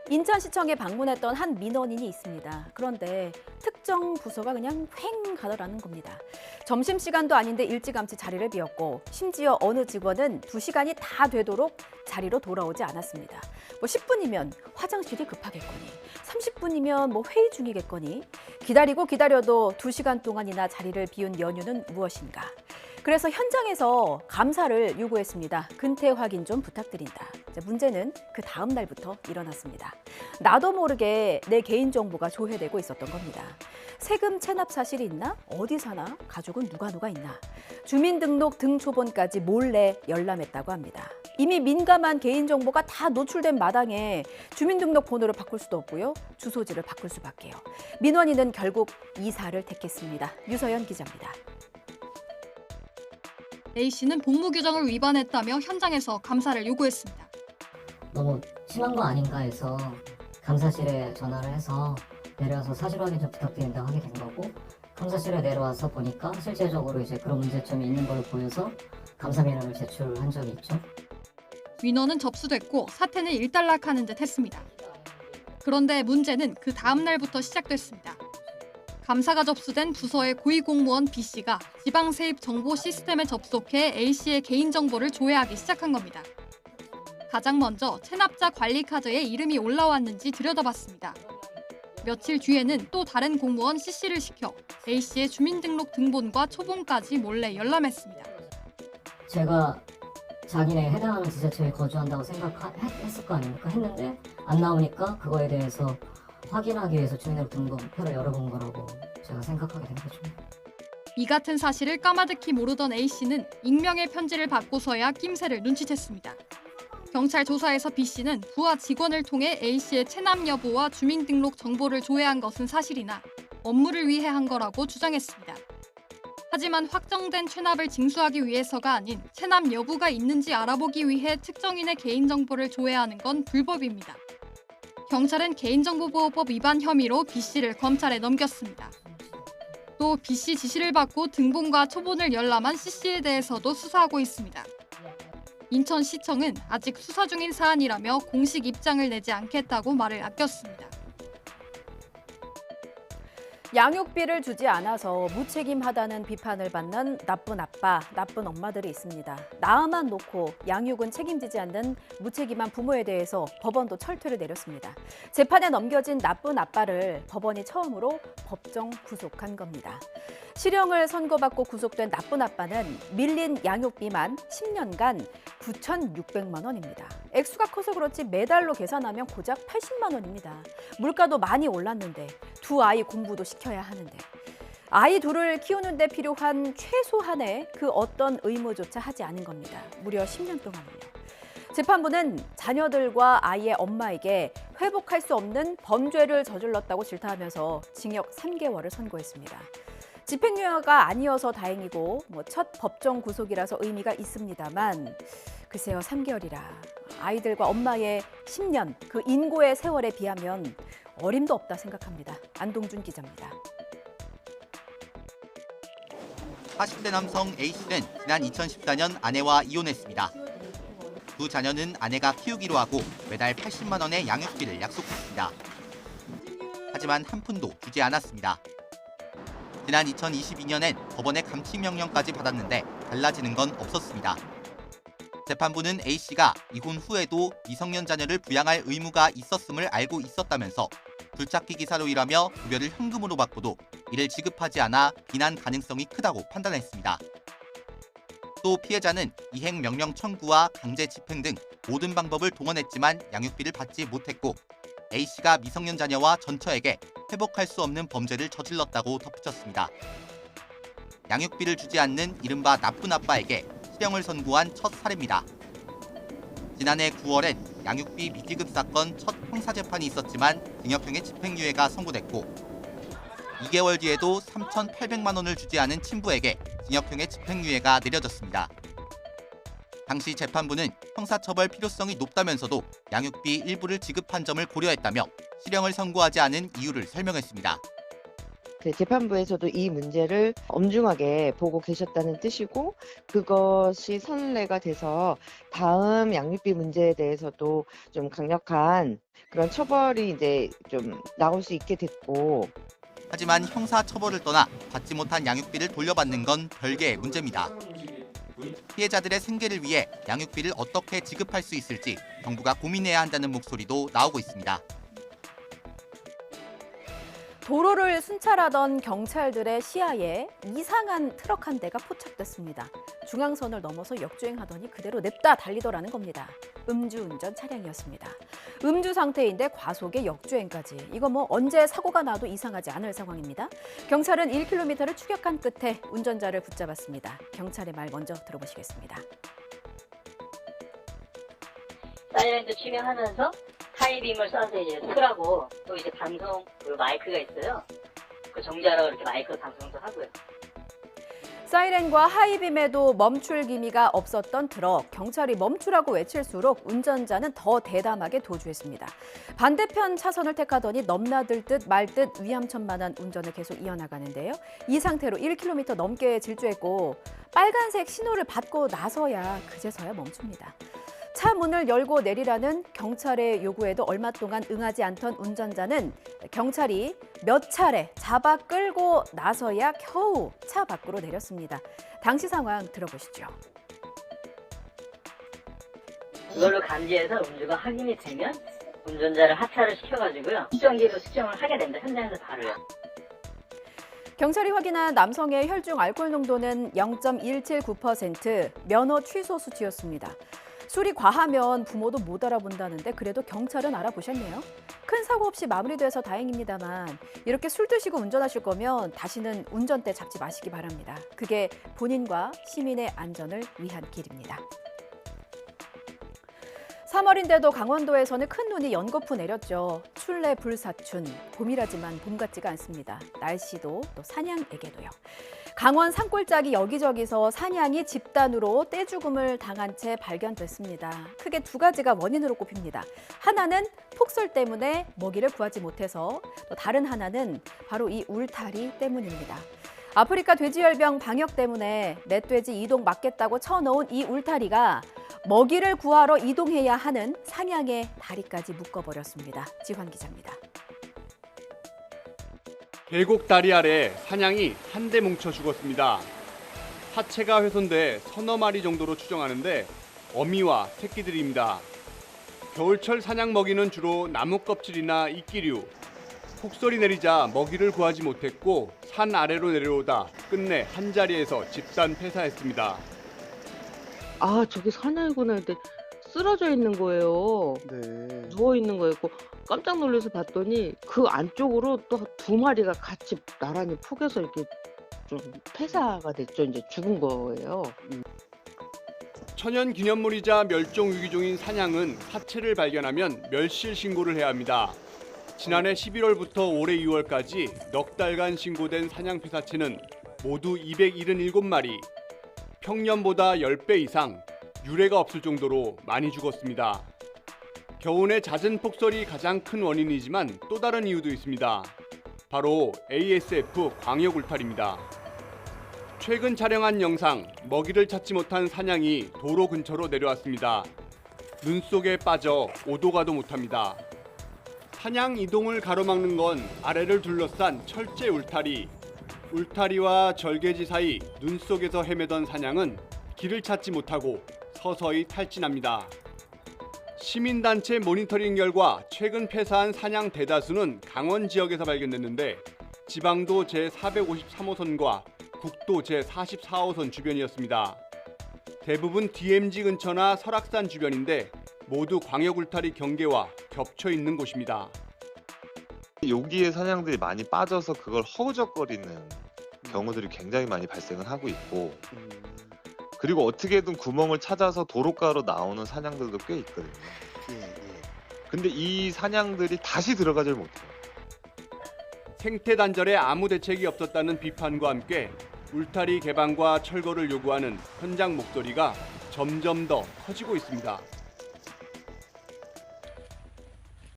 인천시청에 방문했던 한 민원인이 있습니다. 그런데 특정 부서가 그냥 횡 가더라는 겁니다. 점심시간도 아닌데 일찌감치 자리를 비웠고 심지어 어느 직원은 2시간이 다 되도록 자리로 돌아오지 않았습니다. 10분이면 화장실이 급하겠거니 30분이면 회의 중이겠거니 기다리고 기다려도 2시간 동안이나 자리를 비운 연유는 무엇인가? 그래서 현장에서 감사를 요구했습니다. 근태 확인 좀 부탁드린다. 문제는 그 다음 날부터 일어났습니다. 나도 모르게 내 개인정보가 조회되고 있었던 겁니다. 세금 체납 사실이 있나? 어디 사나? 가족은 누가 있나? 주민등록 등초본까지 몰래 열람했다고 합니다. 이미 민감한 개인정보가 다 노출된 마당에 주민등록 번호를 바꿀 수도 없고요. 주소지를 바꿀 수밖에요. 민원인은 결국 이사를 택했습니다. 유서연 기자입니다. A씨는 복무 규정을 위반했다며 현장에서 감사를 요구했습니다. 너무 심한 거 아닌가 해서 감사실에 전화를 해서 내려와서 사실 확인 좀 부탁드린다고 하게 된 거고, 감사실에 내려와서 보니까 실제적으로 이제 그런 문제점이 있는 걸 보여서 감사 민원을 제출한 적이 있죠. 민원은 접수됐고 사태는 일단락하는 듯 했습니다. 그런데 문제는 그 다음 날부터 시작됐습니다. 감사가 접수된 부서의 고위공무원 B씨가 지방세입 정보 시스템에 접속해 A씨의 개인정보를 조회하기 시작한 겁니다. 가장 먼저 체납자 관리 카드에 이름이 올라왔는지 들여다봤습니다. 며칠 뒤에는 또 다른 공무원 C씨를 시켜 A씨의 주민등록 등본과 초본까지 몰래 열람했습니다. 제가 자기네 해당하는 지자체에 거주한다고 생각했을 거 아닙니까? 했는데 안 나오니까 그거에 대해서 확인하기 위해서 주민등록 등본표를 열어본 거라고 제가 생각하게 된 거죠. 이 같은 사실을 까마득히 모르던 A씨는 익명의 편지를 받고서야 낌새를 눈치챘습니다. 경찰 조사에서 B씨는 부하 직원을 통해 A씨의 체납 여부와 주민등록 정보를 조회한 것은 사실이나 업무를 위해 한 거라고 주장했습니다. 하지만 확정된 체납을 징수하기 위해서가 아닌 체납 여부가 있는지 알아보기 위해 특정인의 개인정보를 조회하는 건 불법입니다. 경찰은 개인정보보호법 위반 혐의로 B씨를 검찰에 넘겼습니다. 또 B씨 지시를 받고 등본과 초본을 열람한 C씨에 대해서도 수사하고 있습니다. 인천시청은 아직 수사 중인 사안이라며 공식 입장을 내지 않겠다고 말을 아꼈습니다. 양육비를 주지 않아서 무책임하다는 비판을 받는 나쁜 아빠, 나쁜 엄마들이 있습니다. 낳아만 놓고 양육은 책임지지 않는 무책임한 부모에 대해서 법원도 철퇴를 내렸습니다. 재판에 넘겨진 나쁜 아빠를 법원이 처음으로 법정 구속한 겁니다. 실형을 선고받고 구속된 나쁜 아빠는 밀린 양육비만 10년간 9,600만 원입니다. 액수가 커서 그렇지 매달로 계산하면 고작 80만 원입니다. 물가도 많이 올랐는데 두 아이 공부도 시켜야 하는데 아이 둘을 키우는 데 필요한 최소한의 그 어떤 의무조차 하지 않은 겁니다. 무려 10년 동안을요. 재판부는 자녀들과 아이의 엄마에게 회복할 수 없는 범죄를 저질렀다고 질타하면서 징역 3개월을 선고했습니다. 집행유예가 아니어서 다행이고 첫 법정 구속이라서 의미가 있습니다만 글쎄요, 3개월이라 아이들과 엄마의 10년, 그 인고의 세월에 비하면 어림도 없다 생각합니다. 안동준 기자입니다. 40대 남성 A씨는 지난 2014년 아내와 이혼했습니다. 두 자녀는 아내가 키우기로 하고 매달 80만 원의 양육비를 약속했습니다. 하지만 한 푼도 주지 않았습니다. 지난 2022년엔 법원의 감치명령까지 받았는데 달라지는 건 없었습니다. 재판부는 A씨가 이혼 후에도 미성년 자녀를 부양할 의무가 있었음을 알고 있었다면서 굴착기 기사로 일하며 급여를 현금으로 받고도 이를 지급하지 않아 비난 가능성이 크다고 판단했습니다. 또 피해자는 이행 명령 청구와 강제 집행 등 모든 방법을 동원했지만 양육비를 받지 못했고 A씨가 미성년 자녀와 전처에게 회복할 수 없는 범죄를 저질렀다고 덧붙였습니다. 양육비를 주지 않는 이른바 나쁜 아빠에게 실형을 선고한 첫 사례입니다. 지난해 9월엔 양육비 미지급 사건 첫 형사재판이 있었지만 징역형의 집행유예가 선고됐고 2개월 뒤에도 3,800만 원을 주지 않은 친부에게 징역형의 집행유예가 내려졌습니다. 당시 재판부는 형사처벌 필요성이 높다면서도 양육비 일부를 지급한 점을 고려했다며 실형을 선고하지 않은 이유를 설명했습니다. 재판부에서도 이 문제를 엄중하게 보고 계셨다는 뜻이고, 그것이 선례가 돼서 다음 양육비 문제에 대해서도 좀 강력한 그런 처벌이 이제 좀 나올 수 있게 됐고. 하지만 형사 처벌을 떠나 받지 못한 양육비를 돌려받는 건 별개의 문제입니다. 피해자들의 생계를 위해 양육비를 어떻게 지급할 수 있을지 정부가 고민해야 한다는 목소리도 나오고 있습니다. 도로를 순찰하던 경찰들의 시야에 이상한 트럭 한 대가 포착됐습니다. 중앙선을 넘어서 역주행하더니 그대로 냅다 달리더라는 겁니다. 음주운전 차량이었습니다. 음주 상태인데 과속에 역주행까지. 이거 뭐 언제 사고가 나도 이상하지 않을 상황입니다. 경찰은 1km를 추격한 끝에 운전자를 붙잡았습니다. 경찰의 말 먼저 들어보시겠습니다. 사이렌도 치명하면서 하이빔을 쏴서 이제 쓰라고, 또 이제 방송 그리고 마이크가 있어요. 그 정지하라고 이렇게 마이크 방송도 하고요. 사이렌과 하이빔에도 멈출 기미가 없었던 트럭. 경찰이 멈추라고 외칠수록 운전자는 더 대담하게 도주했습니다. 반대편 차선을 택하더니 넘나들 듯 말 듯 위암천만한 운전을 계속 이어나가는데요. 이 상태로 1km 넘게 질주했고 빨간색 신호를 받고 나서야 그제서야 멈춥니다. 차 문을 열고 내리라는 경찰의 요구에도 얼마 동안 응하지 않던 운전자는 경찰이 몇 차례 잡아 끌고 나서야 겨우 차 밖으로 내렸습니다. 당시 상황 들어보시죠. 그걸로 감지해서 음주가 확인이 되면 운전자를 하차를 시켜가지고요. 측정기로 측정을 하게 됩니다. 현장에서 바로요. 경찰이 확인한 남성의 혈중 알코올 농도는 0.179%, 면허 취소 수치였습니다. 술이 과하면 부모도 못 알아본다는데 그래도 경찰은 알아보셨네요. 큰 사고 없이 마무리돼서 다행입니다만 이렇게 술 드시고 운전하실 거면 다시는 운전대 잡지 마시기 바랍니다. 그게 본인과 시민의 안전을 위한 길입니다. 3월인데도 강원도에서는 큰 눈이 연거푸 내렸죠. 출래 불사춘, 봄이라지만 봄 같지가 않습니다. 날씨도 또 사냥에게도요. 강원 산골짜기 여기저기서 사냥이 집단으로 떼죽음을 당한 채 발견됐습니다. 크게 두 가지가 원인으로 꼽힙니다. 하나는 폭설 때문에 먹이를 구하지 못해서, 또 다른 하나는 바로 이 울타리 때문입니다. 아프리카 돼지열병 방역 때문에 멧돼지 이동 막겠다고 쳐놓은 이 울타리가 먹이를 구하러 이동해야 하는 사냥의 다리까지 묶어버렸습니다. 지환 기자입니다. 계곡 다리 아래 사냥이 한데 뭉쳐 죽었습니다. 하체가 훼손돼 서너 마리 정도로 추정하는데 어미와 새끼들입니다. 겨울철 사냥 먹이는 주로 나무 껍질이나 이끼류. 폭설이 내리자 먹이를 구하지 못했고 산 아래로 내려오다 끝내 한자리에서 집단 폐사했습니다. 아, 저게 사냥이구나 했는데 쓰러져 있는 거예요. 네. 누워 있는 거였고 깜짝 놀라서 봤더니 그 안쪽으로 또 두 마리가 같이 나란히 폭에서 이렇게 좀 폐사가 됐죠. 이제 죽은 거예요. 천연 기념물이자 멸종 위기종인 사냥은 사체를 발견하면 멸실 신고를 해야 합니다. 지난해 11월부터 올해 2월까지 넉 달간 신고된 사냥 폐사체는 모두 277마리, 평년보다 10배 이상, 유례가 없을 정도로 많이 죽었습니다. 겨우내 잦은 폭설이 가장 큰 원인이지만 또 다른 이유도 있습니다. 바로 ASF 광역 울타리입니다. 최근 촬영한 영상, 먹이를 찾지 못한 사냥이 도로 근처로 내려왔습니다. 눈 속에 빠져 오도 가도 못합니다. 사냥 이동을 가로막는 건 아래를 둘러싼 철제 울타리. 울타리와 절개지 사이 눈 속에서 헤매던 사냥은 길을 찾지 못하고 서서히 탈진합니다. 시민단체 모니터링 결과 최근 폐사한 사냥 대다수는 강원 지역에서 발견됐는데 지방도 제453호선과 국도 제44호선 주변이었습니다. 대부분 DMZ 근처나 설악산 주변인데 모두 광역 울타리 경계와 겹쳐 있는 곳입니다. 여기에 사냥들이 많이 빠져서 그걸 허우적거리는 경우들이 굉장히 많이 발생을 하고 있고, 그리고 어떻게든 구멍을 찾아서 도로가로 나오는 사냥들도 꽤 있거든요. 근데 이 사냥들이 다시 들어가질 못해요. 생태 단절에 아무 대책이 없었다는 비판과 함께 울타리 개방과 철거를 요구하는 현장 목소리가 점점 더 커지고 있습니다.